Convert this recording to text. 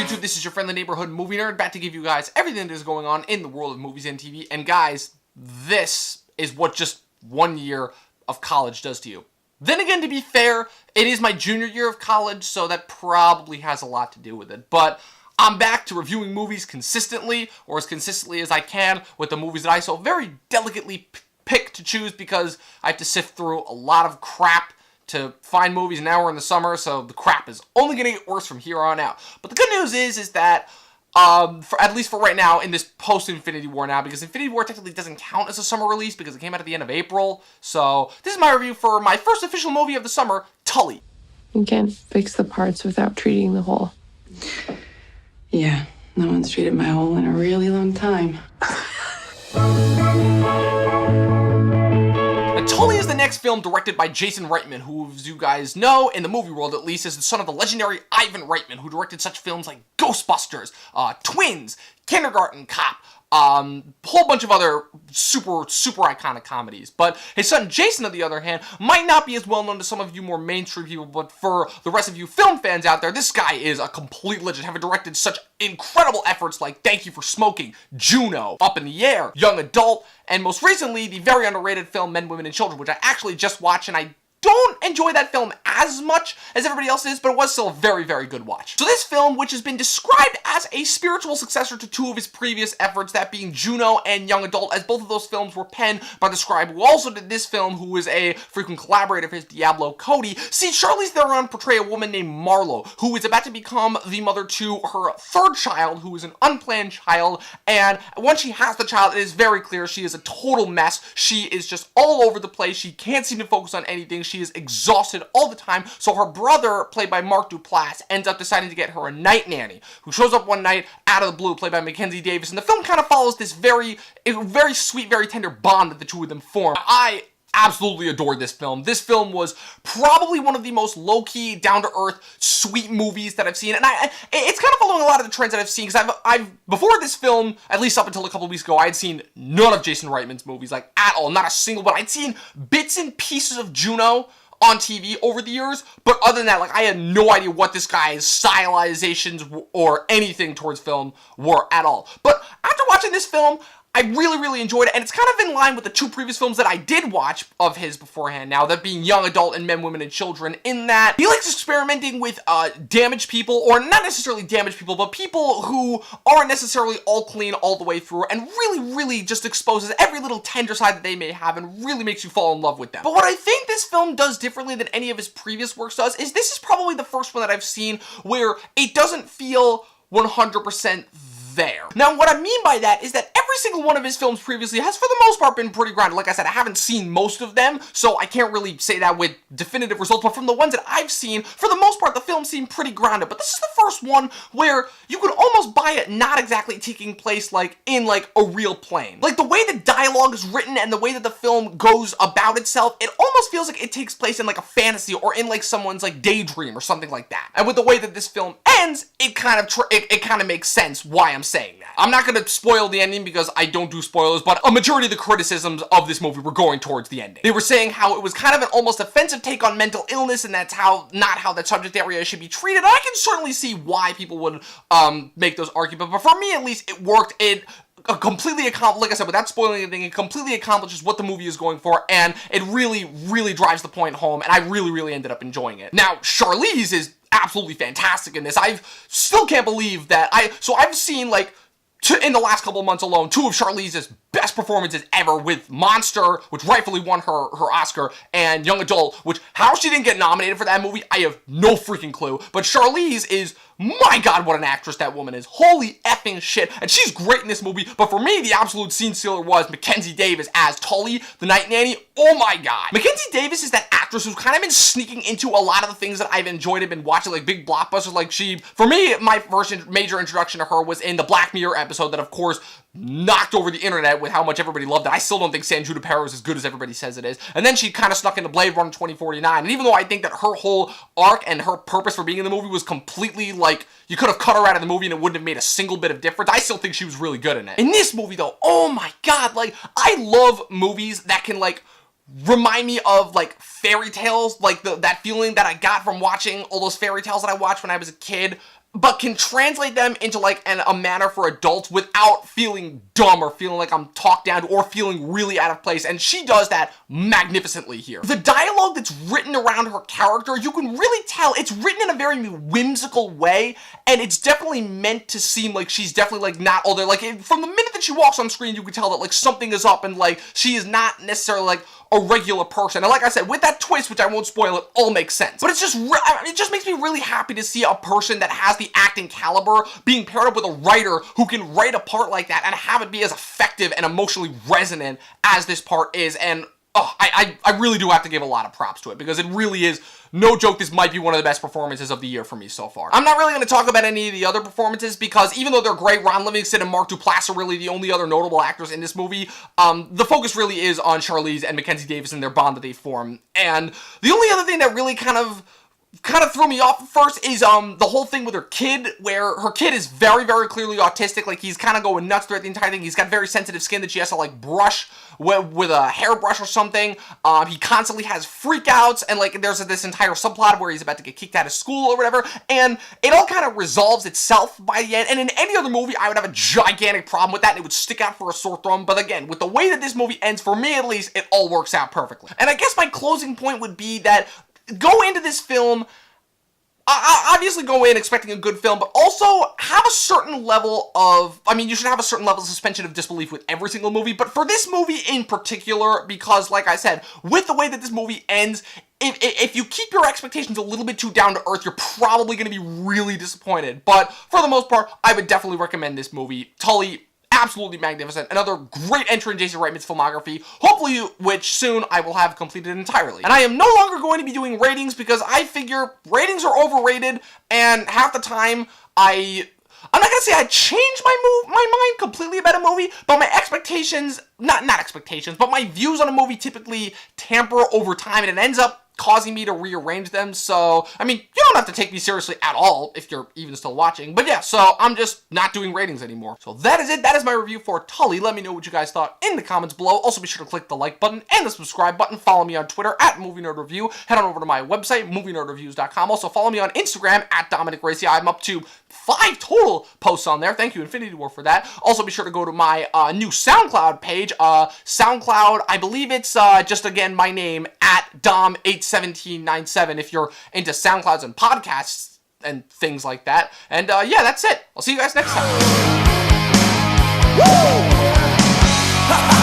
YouTube, this is your friendly neighborhood movie nerd, back to give you guys everything that is going on in the world of movies and TV. And guys, this is what just 1 year of college does to you. Then again, to be fair, it is my junior year of college, so that probably has a lot to do with it. But I'm back to reviewing movies consistently, or as consistently as I can, with the movies that I so very delicately pick to choose, because I have to sift through a lot of crap to find movies. Now we're in the summer, so the crap is only going to get worse from here on out. But the good news is that, at least for right now, in this post-Infinity War now, because Infinity War technically doesn't count as a summer release because it came out at the end of April. So this is my review for my first official movie of the summer, Tully. You can't fix the parts without treating the whole. Yeah, no one's treated my hole in a really long time. Tully is the next film directed by Jason Reitman, who, as you guys know, in the movie world at least, is the son of the legendary Ivan Reitman, who directed such films like Ghostbusters, Twins, Kindergarten Cop, whole bunch of other super iconic comedies. But his son Jason, on the other hand, might not be as well known to some of you more mainstream people, but for the rest of you film fans out there, this guy is a complete legend, having directed such incredible efforts like Thank You for Smoking, Juno, Up in the Air, Young Adult, and most recently, the very underrated film Men, Women, and Children, which I actually just watched, and I don't enjoy that film as much as everybody else is, but it was still a very, very good watch. So this film, which has been described as a spiritual successor to two of his previous efforts, that being Juno and Young Adult, as both of those films were penned by the scribe who also did this film, who is a frequent collaborator of his, Diablo Cody, sees Charlize Theron portray a woman named Marlo, who is about to become the mother to her third child, who is an unplanned child, and once she has the child, it is very clear she is a total mess. She is just all over the place. She can't seem to focus on anything. She is exhausted all the time, so her brother, played by Mark Duplass, ends up deciding to get her a night nanny, who shows up one night out of the blue, played by Mackenzie Davis, and the film kind of follows this very sweet, very tender bond that the two of them form. I absolutely adored this film. This film was probably one of the most low-key, down-to-earth, sweet movies that I've seen, and it's kind of following a lot of the trends that I've seen, because I've before this film, at least up until a couple of weeks ago, I had seen none of Jason Reitman's movies, like, at all, not a single one. I'd seen bits and pieces of Juno on TV over the years, but other than that, like, I had no idea what this guy's stylizations or anything towards film were at all. But after watching this film, I really enjoyed it, and it's kind of in line with the two previous films that I did watch of his beforehand now, that being Young Adult and Men, Women, and Children, in that he likes experimenting with damaged people, or not necessarily damaged people, but people who aren't necessarily all clean all the way through, and really just exposes every little tender side that they may have, and really makes you fall in love with them. But what I think this film does differently than any of his previous works does, is this is probably the first one that I've seen where it doesn't feel 100% there. Now, what I mean by that is that every single one of his films previously has, for the most part, been pretty grounded. Like I said, I haven't seen most of them, so I can't really say that with definitive results, but from the ones that I've seen, for the most part, the films seem pretty grounded. But this is the first one where you could almost buy it not exactly taking place, like, in, like, a real plane. Like, the way the dialogue is written and the way that the film goes about itself, it almost feels like it takes place in, like, a fantasy or in, like, someone's, like, daydream or something like that. And with the way that this film ends, it kind of makes sense why I'm saying that. I'm not going to spoil the ending because I don't do spoilers, but a majority of the criticisms of this movie were going towards the ending. They were saying how it was kind of an almost offensive take on mental illness, and that's not how that subject area should be treated. And I can certainly see why people would make those arguments, but for me at least, it worked. It completely accomplishes, like I said, without spoiling anything, it completely accomplishes what the movie is going for, and it really drives the point home, and I really ended up enjoying it. Now, Charlize is absolutely fantastic in this. I still can't believe that I've seen, like, in the last couple of months alone, two of Charlize's best performances ever, with Monster, which rightfully won her Oscar, and Young Adult, which, how she didn't get nominated for that movie, I have no freaking clue. But Charlize is, my God, what an actress that woman is. Holy effing shit. And she's great in this movie, but for me, the absolute scene stealer was Mackenzie Davis as Tully, the night nanny. Oh my God. Mackenzie Davis is that actress who's kind of been sneaking into a lot of the things that I've enjoyed and been watching, like big blockbusters. Like, for me, my first major introduction to her was in the Black Mirror episode that, of course, knocked over the internet with how much everybody loved it. I still don't think San Junipero is as good as everybody says it is. And then she kind of snuck into Blade Runner 2049. And even though I think that her whole arc and her purpose for being in the movie was completely, like, you could have cut her out of the movie and it wouldn't have made a single bit of difference, I still think she was really good in it. In this movie, though, oh my God, like, I love movies that can, like, remind me of, like, fairy tales, like that feeling that I got from watching all those fairy tales that I watched when I was a kid. but can translate them into like a manner for adults without feeling dumb or feeling like I'm talked down to or feeling really out of place, and she does that magnificently here. The dialogue that's written around her character, you can really tell it's written in a very whimsical way, and it's definitely meant to seem like she's definitely like not all there. Like from the minute that she walks on screen, you can tell that like something is up and like she is not necessarily like a regular person. And like I said, with that twist, which I won't spoil, it all makes sense. But it's just, it just makes me really happy to see a person that has the acting caliber being paired up with a writer who can write a part like that and have it be as effective and emotionally resonant as this part is. And I really do have to give a lot of props to it, because it really is, no joke, this might be one of the best performances of the year for me so far. I'm not really going to talk about any of the other performances, because even though they're great, Ron Livingston and Mark Duplass are really the only other notable actors in this movie. The focus really is on Charlize and Mackenzie Davis and their bond that they form. And the only other thing that really kind of threw me off at first is the whole thing with her kid, where her kid is very, very clearly autistic. Like, he's kind of going nuts throughout the entire thing. He's got very sensitive skin that she has to like brush with a hairbrush or something. He constantly has freakouts, and like there's this entire subplot where he's about to get kicked out of school or whatever, and it all kind of resolves itself by the end. And in any other movie, I would have a gigantic problem with that, and it would stick out for a sore thumb. But again, with the way that this movie ends, for me at least, it all works out perfectly. And I guess my closing point would be that go into this film, obviously go in expecting a good film, but also have a certain level of, you should have a certain level of suspension of disbelief with every single movie, but for this movie in particular, because like I said, with the way that this movie ends, if you keep your expectations a little bit too down to earth, you're probably going to be really disappointed. But for the most part, I would definitely recommend this movie. Tully, absolutely magnificent. Another great entry in Jason Reitman's filmography, hopefully which soon I will have completed entirely. And I am no longer going to be doing ratings, because I figure ratings are overrated, and half the time I'm not going to say I changed my mind completely about a movie, but my expectations, not expectations, but my views on a movie typically tamper over time, and it ends up causing me to rearrange them. So, you don't have to take me seriously at all if you're even still watching. But yeah, so I'm just not doing ratings anymore. So that is it. That is my review for Tully. Let me know what you guys thought in the comments below. Also, be sure to click the like button and the subscribe button. Follow me on Twitter at Movie Nerd Review. Head on over to my website, movienerdreviews.com. Also, follow me on Instagram at Dominic Racy. I'm up to 5 total posts on there. Thank you, Infinity War, for that. Also, be sure to go to my new SoundCloud page. SoundCloud, I believe it's just, again, my name, at Dom81797, if you're into SoundClouds and podcasts and things like that. And yeah, that's it. I'll see you guys next time. Woo!